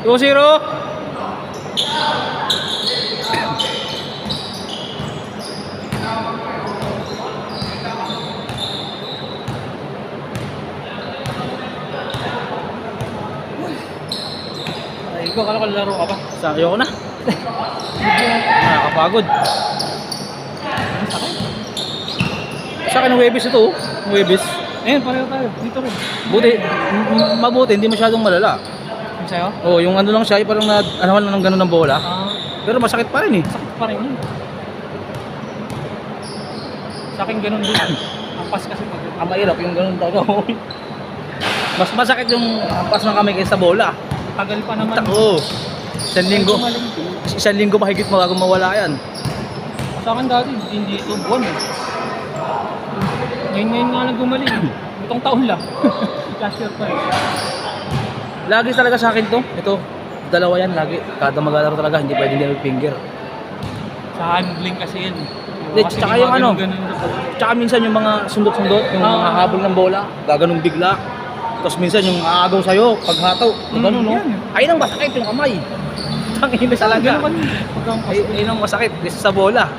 2-0. Ay, ikaw, kala ko laro ka pa. Sa ayoko na. Nakakapagod. Sa akin, Huwebes ito. Huwebes. Ayun, pareho tayo. Dito rin. Buti, mabuti, hindi masyadong malala. Yung sa'yo? Oh, yung ano lang siya, parang anawan lang ng gano'n ng bola. Ah, Pero masakit pa rin eh. sakit pa rin yun. Sa akin ganun din. Ampas kasi pag... Ang mahirap yung gano'n talaga. Mas masakit yung ampas ng kamay kaysa sa bola. Tagal pa naman. Oo. Isang linggo. Gumaling. Isang linggo mahigit bago mawala yan. Sa akin dati, hindi ito buwan eh. Ngayon nga lang gumaling. Itong taon lang. Last year pa eh. Lagi talaga sa akin to. Ito, dalawa yan lagi. Kada maglalaro talaga, hindi pwedeng nilal finger. Sa handling kasi yan. Hindi, tsaka yung ano, tsaka minsan yung mga sundot-sundot, yung mga habol ng bola, gaganong bigla. Tapos minsan yung aagaw sa'yo, paghataw, gano'n no? Ayun ang masakit yung kamay. Tangina talaga. Ayun ang masakit, kaysa sa bola.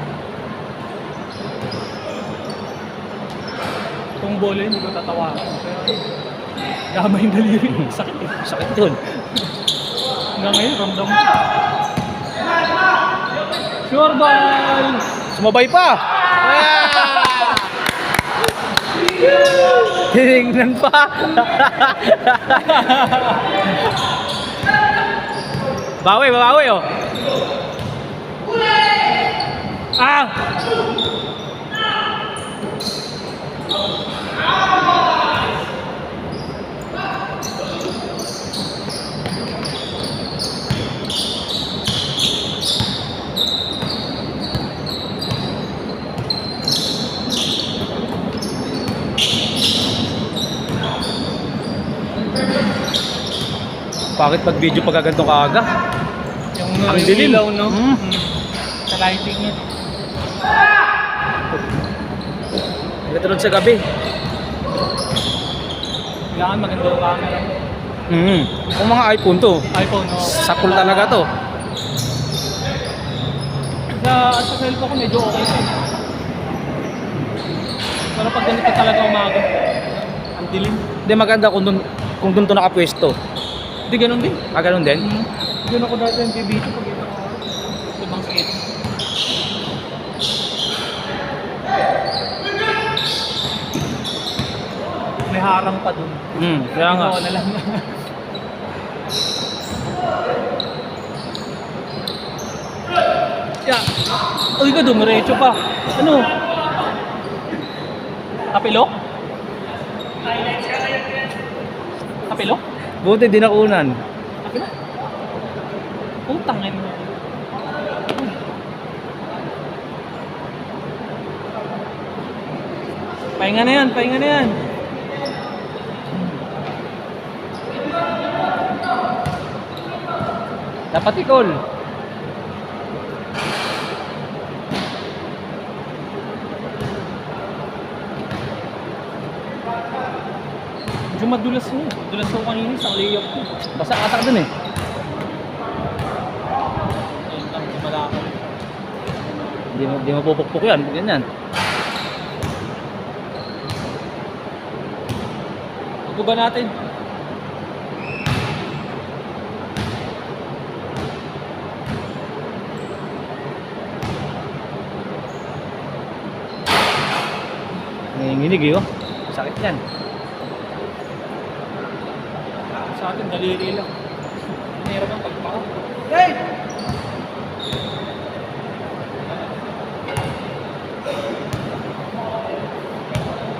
Itong bola hindi ko tatawa. Pero damay yung daliri. Sakit eh. Sakit yun. Hanggang ngayon, ramdam mo. Sure ball! Sumabay pa! Tinignan pa! Bawi, bawi oh! Ah! Bakit pag video pagkaganto kaaga? Yung Ang dilim. ilaw, no? Mm. Sa lighting niya. Nagtulog sa gabi. Kailangan maganda yung camera. Kung mga iPhone to, iPhone, no? sakul talaga to. Sa cellphone ko medyo okay siya. Pero pag ganito talaga umaga, ang dilim. Hindi maganda kung dun to nakapwesto. Hindi ganun din. Ah, ganun din? Doon ako dati yung bibito pag ito ko. Ito bang sakit. May harang pa dun. Kaya nga. Oo, na lang. Yeah. Uy ka, dumiretso pa. Ano? Kapilok? Kapilok? Buti di nakunan. Kapilok? Putang ina. Pahinga na yan, pahinga na yan. Dapat ikol. Medyo madulas mo. Madulas ako kanina sa layup ko. Basta atak dun eh. Ayun lang, malaki. Hindi mapupukpuk yan. Ganyan. Pagkuba natin. Nanginginig eh oh. Sakit yan. Sa atin, daliri lang. Mahirap ang pagpaka.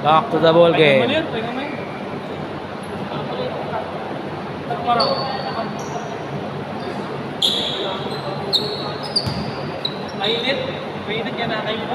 Back to the ball game. Pahinga mo yan. Parang. Mainit. Mainit yan na kayo.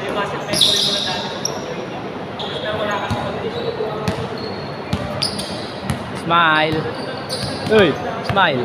Yung muscle memory mo lang dati. Pero wala ka sa condition. Smile. Uy, smile.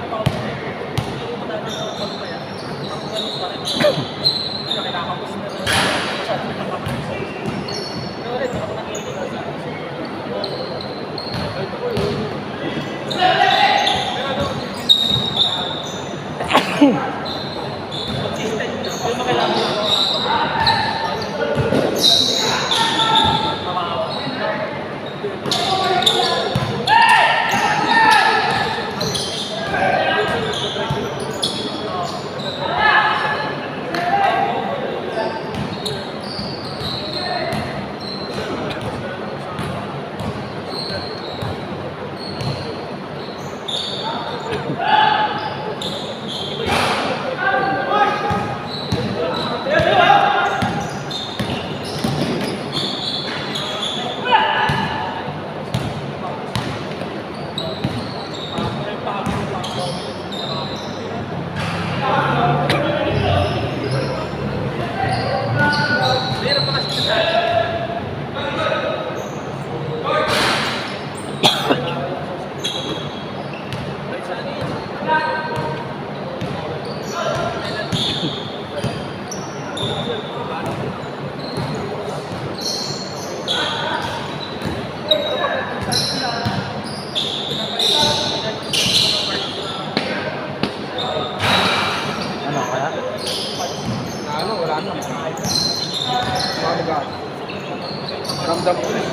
Ano kaya? Ano, wala na. Ramdam ko rin.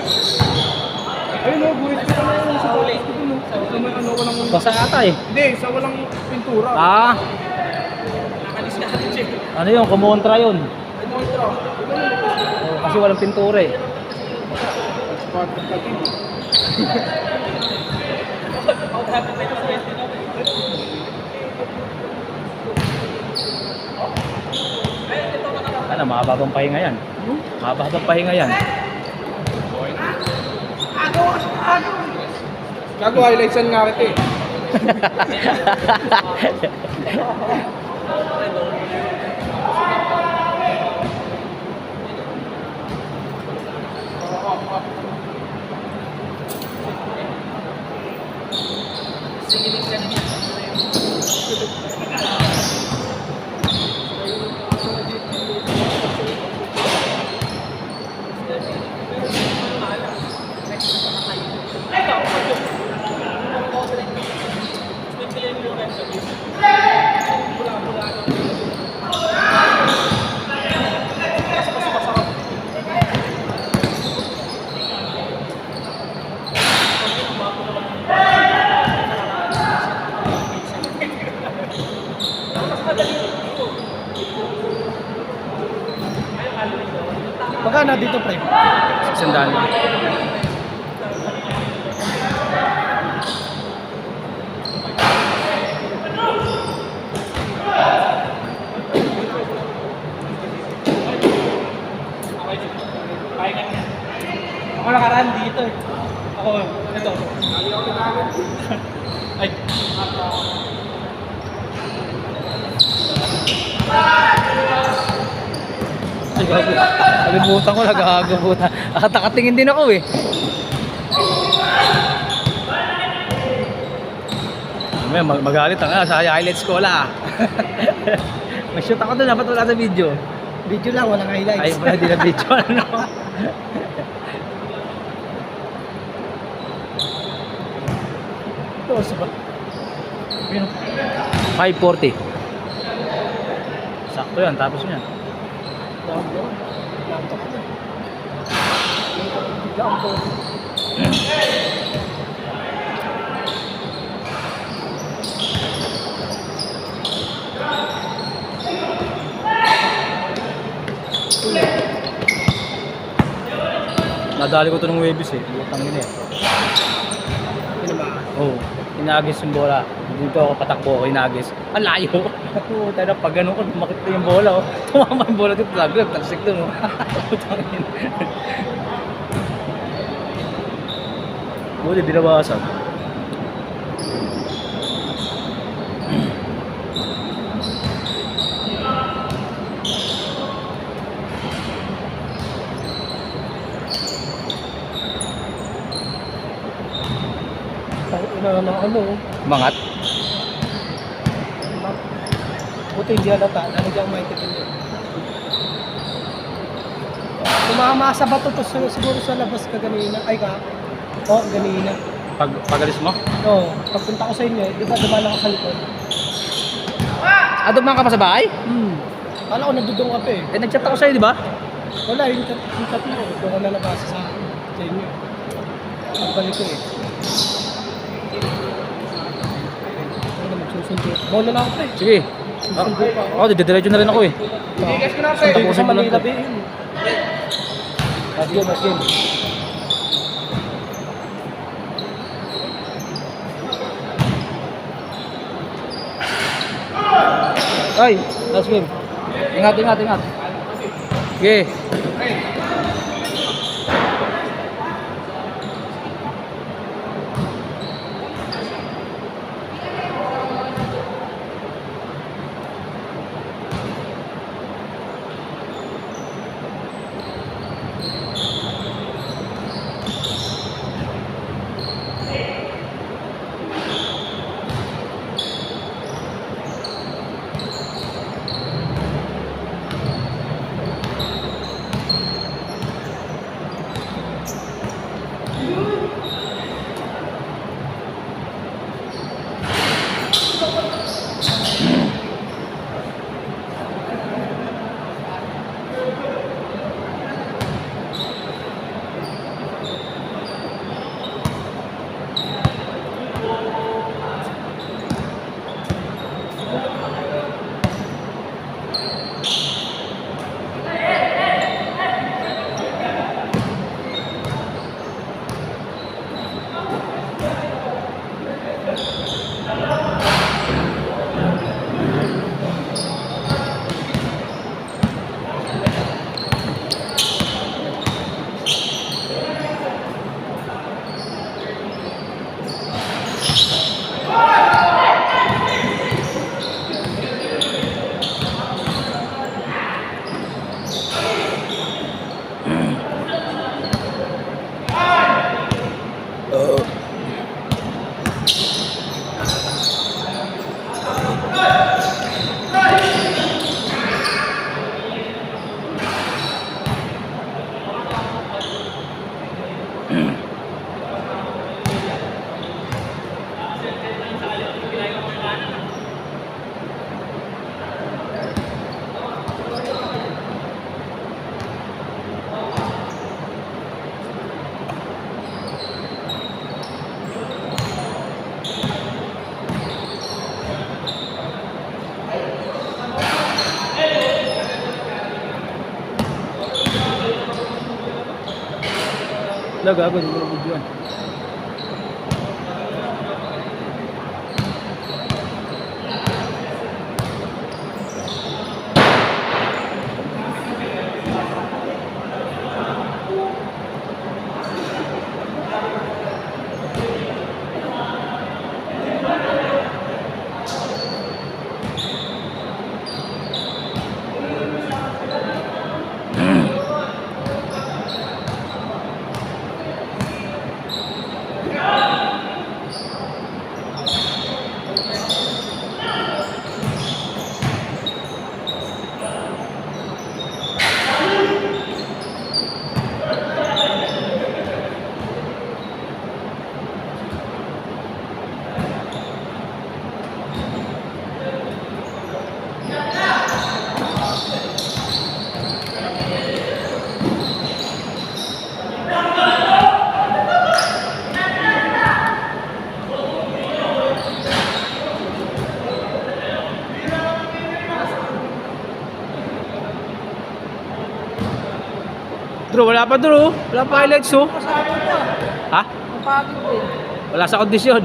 Ayun o, buwit ko na yun sa balis ko dun. Sa may ano, walang... Basa ata eh. Hindi, sa walang pintura. Ah, Nakalis ka rin siya. ano yun? Kumontra yun. Ay, montra. Oh, kasi walang pintura eh. Part of the team. Out happy pa ito sa 20 na. Ano, mahababang pahinga yan. Mahababang pahinga yan. Gago, highlights yan nga rin eh. Magkano dito, pre? 600. Ako nakaraan dito eh. Ako, ito. Ay. Ay, gago. Nalimutan ko, nagagabutan. Nakatakatingin din ako eh. May magalit ang sa highlights ko wala. Mag-shoot ako doon, dapat wala sa video. Video lang, walang highlights. Ay, wala din na video. Ano? Ito, sa ba? Yun. 540. Sakto yan, tapos yan. Nadali ko to ng Webis eh. Lutang nila eh. Oo. Oh, inagis yung bola. Dito ako patakbo ako, inagis. Ang layo. Puta na, pag gano'n ko, makita yung bola. Oh. Tumama yung bola dito. Laglag, tagsik doon. Oh. Putangin. Buti, binabawasan. na ano. Mangat. Buti hindi halata. Lalagyan ko maitigil yun. Tumama sa bato to siguro sa labas ka ganina. Ay ka. Oo, ganina. Pagalis mo? Oo, pagpunta ko sa inyo, di ba dumaan ako sa likod? Dumaan ka pa sa bahay? Kala ko nandudong ka pa eh. Nag-chat ako sa'yo, di ba? Wala, yung chat mo. Doon ka na nabasa sa akin. Sa inyo. Pagbalik ko eh. Ano na magsusundo? Bola na ako pa eh. Sige. Susundo pa ako. Didiretso na rin ako eh. Bigas ko na pa Sundo ko sa Tapusin mo lang Manila to. ba yun? Last game, last game. Ay, last game. Ingat, ingat, ingat. Sige. Gago, hindi mo na video yan. Drew, wala pa Drew. Wala pa highlights oh. Ha? Wala sa kondisyon.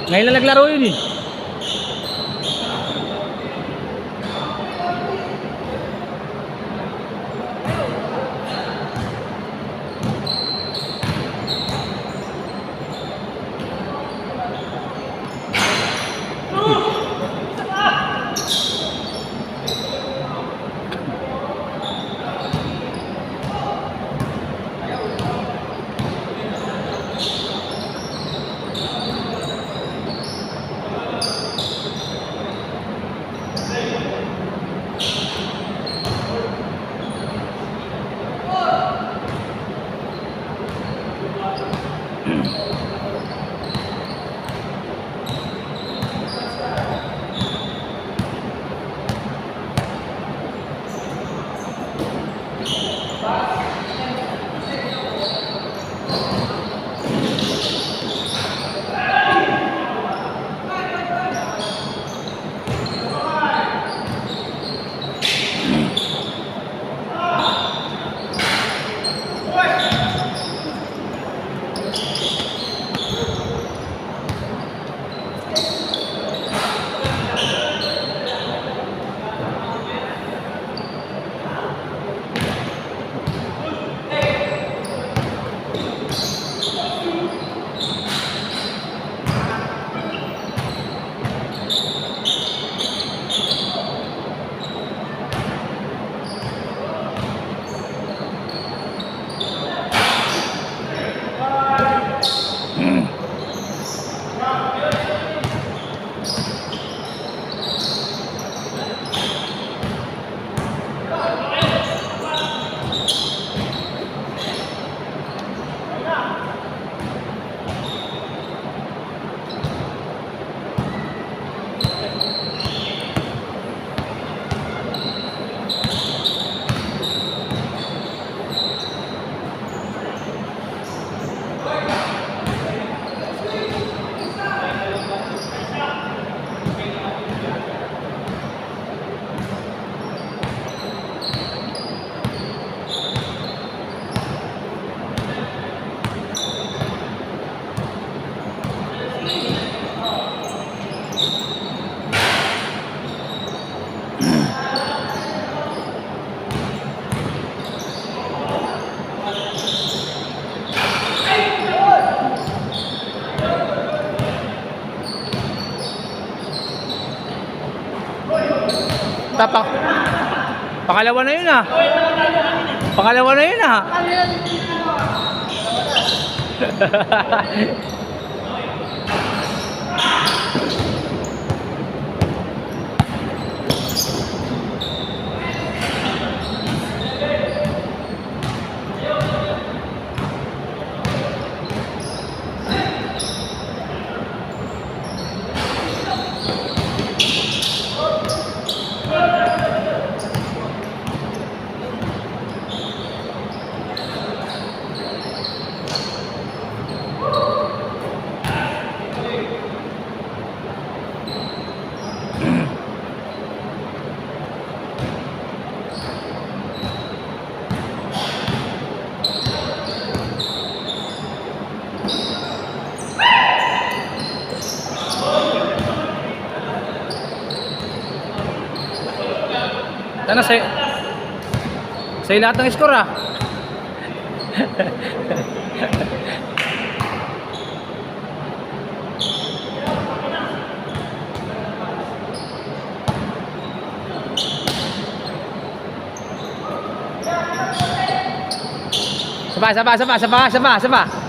Ngayon lang naglaro yun eh. Pangalawa na yun ah. Pangalawa na yun ah. Sana sa'yo lahat ng score ah. Saba.